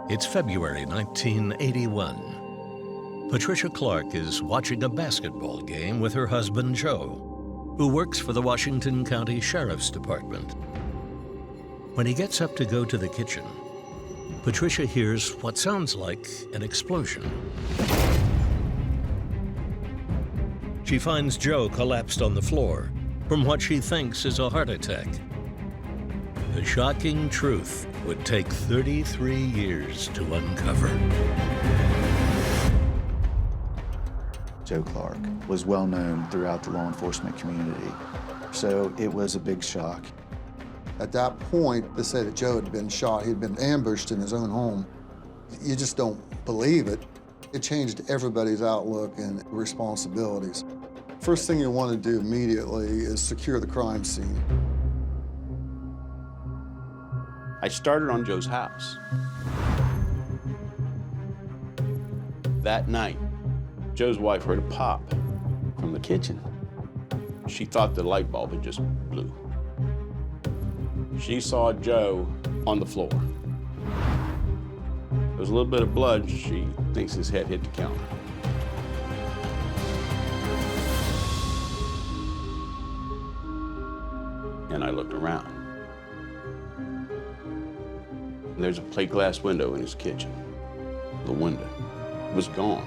It's February 1981. Patricia Clark is watching a basketball game with her husband, Joe, who works for the Washington County Sheriff's Department. When he gets up to go to the kitchen, Patricia hears what sounds like an explosion. She finds Joe collapsed on the floor from what she thinks is a heart attack. The shocking truth would take 33 years to uncover. Joe Clark was well known throughout the law enforcement community, so it was a big shock. At that point, they said that Joe had been shot. He'd been ambushed in his own home. You just don't believe it. It changed everybody's outlook and responsibilities. First thing you want to do immediately is secure the crime scene. I started on Joe's house. That night, Joe's wife heard a pop from the kitchen. She thought the light bulb had just blew. She saw Joe on the floor. There was a little bit of blood. She thinks his head hit the counter. And I looked around. And there's a plate glass window in his kitchen. The window was gone.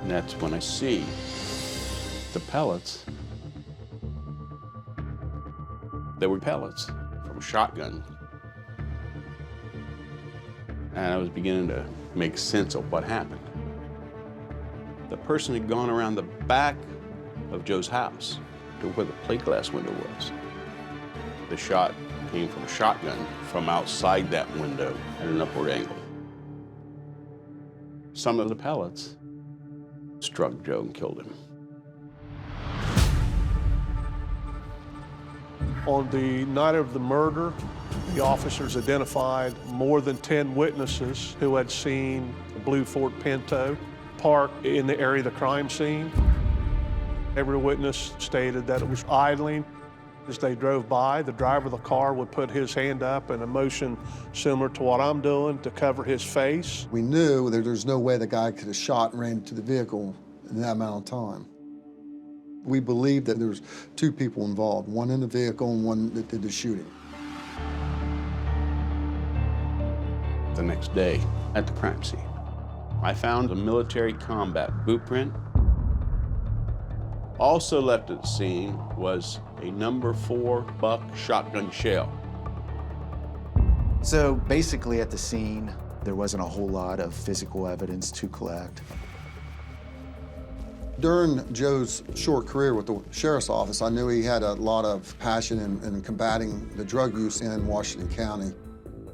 And that's when I see the pellets. There were pellets from a shotgun. And I was beginning to make sense of what happened. The person had gone around the back of Joe's house to where the plate glass window was. The shot came from a shotgun from outside that window at an upward angle. Some of the pellets struck Joe and killed him. On the night of the murder, the officers identified more than 10 witnesses who had seen a blue Ford Pinto parked in the area of the crime scene. Every witness stated that it was idling. As they drove by, the driver of the car would put his hand up in a motion similar to what I'm doing to cover his face. We knew that there's no way the guy could have shot and ran into the vehicle in that amount of time. We believed that there was two people involved, one in the vehicle and one that did the shooting. The next day, at the crime scene, I found a military combat boot print. Also left at the scene was a number 4 buck shotgun shell. So basically at the scene, there wasn't a whole lot of physical evidence to collect. During Joe's short career with the sheriff's office, I knew he had a lot of passion in combating the drug use in Washington County.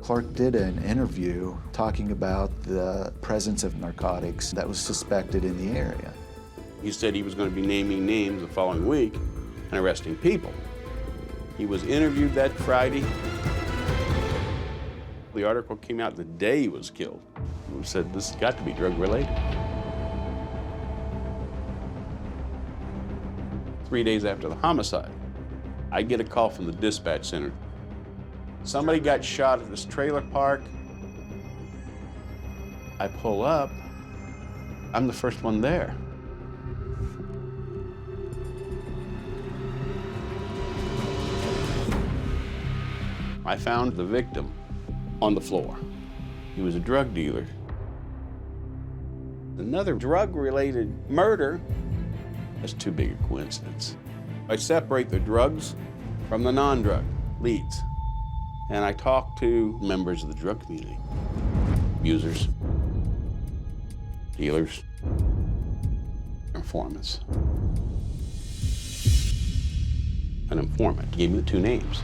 Clark did an interview talking about the presence of narcotics that was suspected in the area. He said he was going to be naming names the following week and arresting people. He was interviewed that Friday. The article came out the day he was killed. We said, this has got to be drug-related. 3 days after the homicide, I get a call from the dispatch center. Somebody got shot at this trailer park. I pull up. I'm the first one there. I found the victim on the floor. He was a drug dealer. Another drug-related murder. That's too big a coincidence. I separate the drugs from the non-drug leads, and I talk to members of the drug community, users, dealers, informants. An informant gave me the 2 names,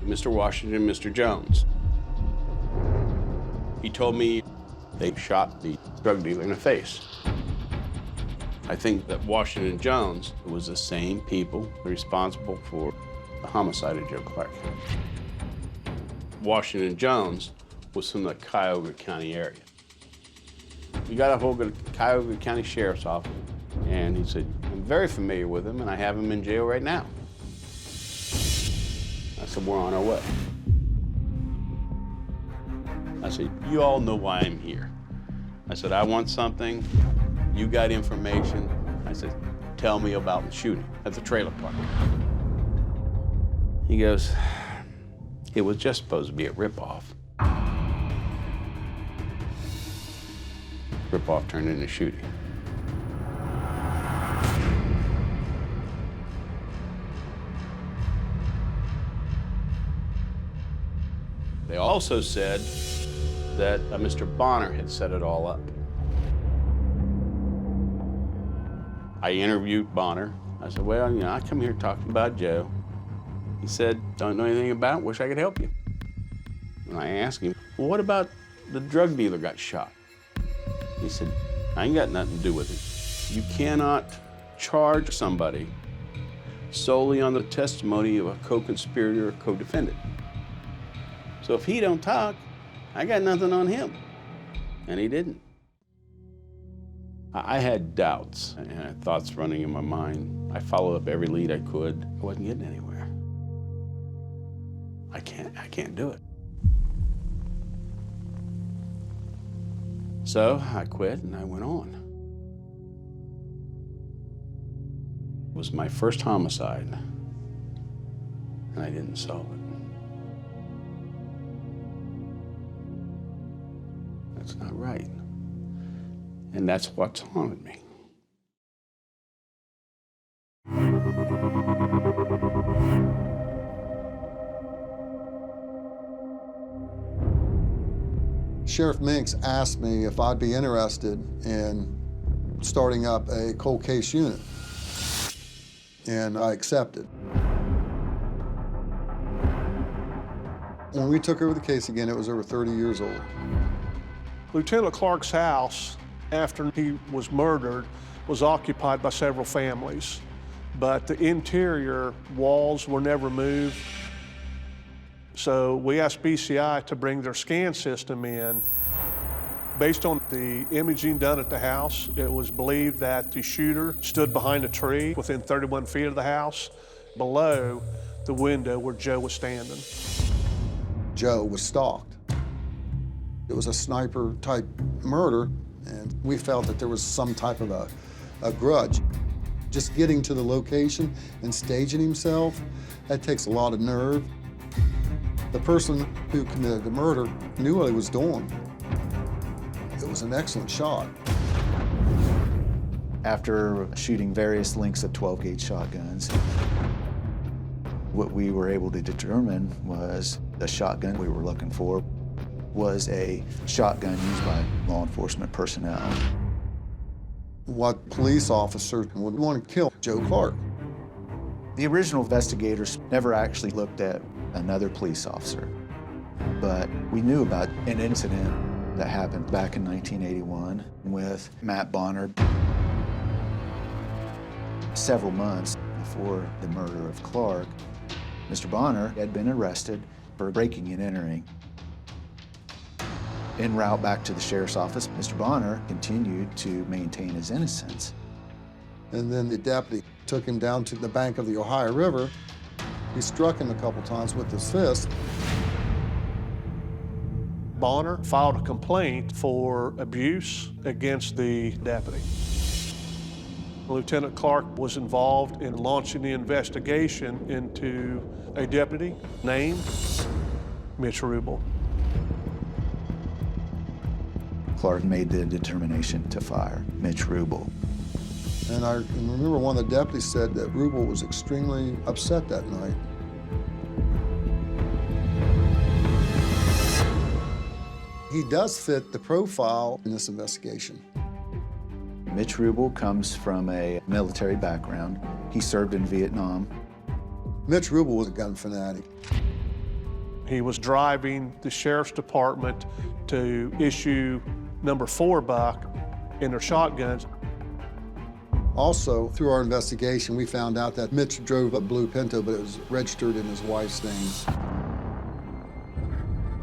Mr. Washington and Mr. Jones. He told me they shot the drug dealer in the face. I think that Washington and Jones was the same people responsible for the homicide of Joe Clark. Washington and Jones was from the Cuyahoga County area. We got a hold of the Cuyahoga County Sheriff's Office. And he said, I'm very familiar with him, and I have him in jail right now. I said, we're on our way. I said, you all know why I'm here. I said, I want something. You got information. I said, tell me about the shooting at the trailer park. He goes, it was just supposed to be a ripoff. Ripoff turned into shooting. They also said that Mr. Bonner had set it all up. I interviewed Bonner. I said, well, you know, I come here talking about Joe. He said, don't know anything about it, wish I could help you. And I asked him, well, what about the drug dealer got shot? He said, I ain't got nothing to do with it. You cannot charge somebody solely on the testimony of a co-conspirator or co-defendant. So if he don't talk, I got nothing on him. And he didn't. I had doubts and thoughts running in my mind. I followed up every lead I could. I wasn't getting anywhere. I can't do it. So I quit and I went on. It was my first homicide, and I didn't solve it. That's not right. And that's what's haunted me. Sheriff Minks asked me if I'd be interested in starting up a cold case unit, and I accepted. When we took over the case again, it was over 30 years old. Lieutenant Clark's house, after he was murdered, was occupied by several families, but the interior walls were never moved. So we asked BCI to bring their scan system in. Based on the imaging done at the house, it was believed that the shooter stood behind a tree within 31 feet of the house, below the window where Joe was standing. Joe was stalked. It was a sniper-type murder, and we felt that there was some type of a grudge. Just getting to the location and staging himself, that takes a lot of nerve. The person who committed the murder knew what he was doing. It was an excellent shot. After shooting various lengths of 12-gauge shotguns, what we were able to determine was the shotgun we were looking for was a shotgun used by law enforcement personnel. What police officer would want to kill Joe Clark? The original investigators never actually looked at another police officer, but we knew about an incident that happened back in 1981 with Matt Bonner. Several months before the murder of Clark, Mr. Bonner had been arrested for breaking and entering. En route back to the sheriff's office, Mr. Bonner continued to maintain his innocence. And then the deputy took him down to the bank of the Ohio River. He struck him a couple times with his fist. Bonner filed a complaint for abuse against the deputy. Lieutenant Clark was involved in launching the investigation into a deputy named Mitch Rubel. Clark made the determination to fire Mitch Rubel. And I remember one of the deputies said that Rubel was extremely upset that night. He does fit the profile in this investigation. Mitch Rubel comes from a military background. He served in Vietnam. Mitch Rubel was a gun fanatic. He was driving the sheriff's department to issue number 4 buck in their shotguns. Also, through our investigation, we found out that Mitch drove a blue Pinto, but it was registered in his wife's name.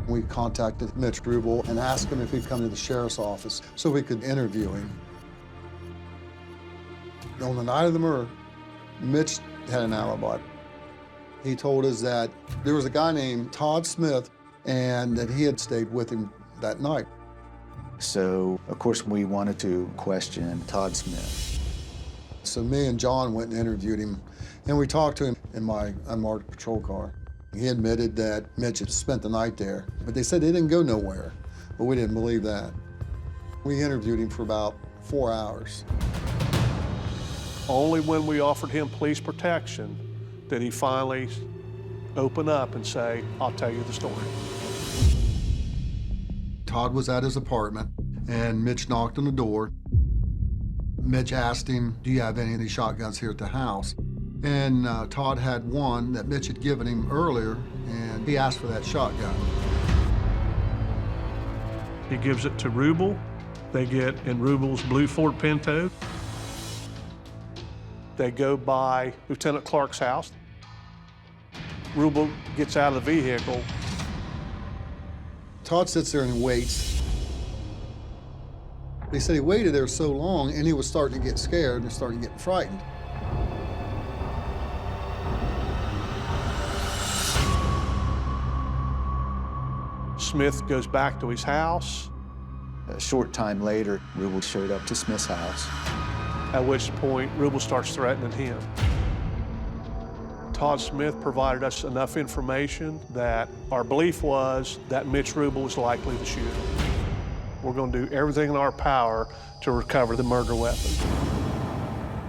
We contacted Mitch Rubel and asked him if he'd come to the sheriff's office so we could interview him. On the night of the murder, Mitch had an alibi. He told us that there was a guy named Todd Smith and that he had stayed with him that night. So, of course, we wanted to question Todd Smith. So me and John went and interviewed him, and we talked to him in my unmarked patrol car. He admitted that Mitch had spent the night there, but they said they didn't go nowhere, but we didn't believe that. We interviewed him for about 4 hours. Only when we offered him police protection did he finally open up and say, I'll tell you the story. Todd was at his apartment, and Mitch knocked on the door. Mitch asked him, do you have any of these shotguns here at the house? And Todd had one that Mitch had given him earlier, and he asked for that shotgun. He gives it to Rubel. They get in Rubel's blue Ford Pinto. They go by Lieutenant Clark's house. Rubel gets out of the vehicle. Todd sits there and waits. They said he waited there so long, and he was starting to get scared and starting to get frightened. Smith goes back to his house, A short time later, Rubel showed up to Smith's house. at which point Rubel starts threatening him. Todd Smith provided us enough information that our belief was that Mitch Rubel was likely the shooter. We're going to do everything in our power to recover the murder weapon.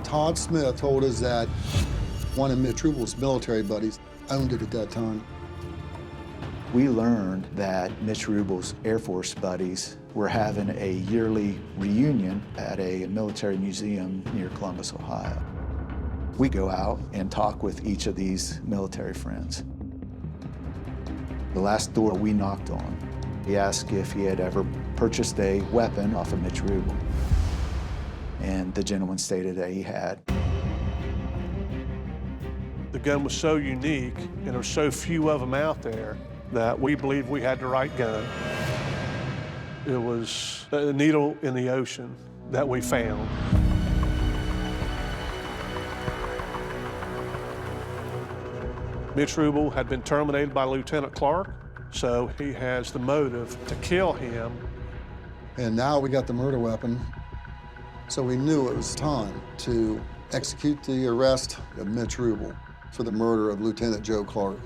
Todd Smith told us that one of Mitch Rubel's military buddies owned it at that time. We learned that Mitch Rubel's Air Force buddies were having a yearly reunion at a military museum near Columbus, Ohio. We go out and talk with each of these military friends. The last door we knocked on, he asked if he had ever purchased a weapon off of Mitch Rubel. And the gentleman stated that he had. The gun was so unique, and there were so few of them out there, that we believed we had the right gun. It was a needle in the ocean that we found. Mitch Rubel had been terminated by Lieutenant Clark, so he has the motive to kill him. And now we got the murder weapon, so we knew it was time to execute the arrest of Mitch Rubel for the murder of Lieutenant Joe Clark.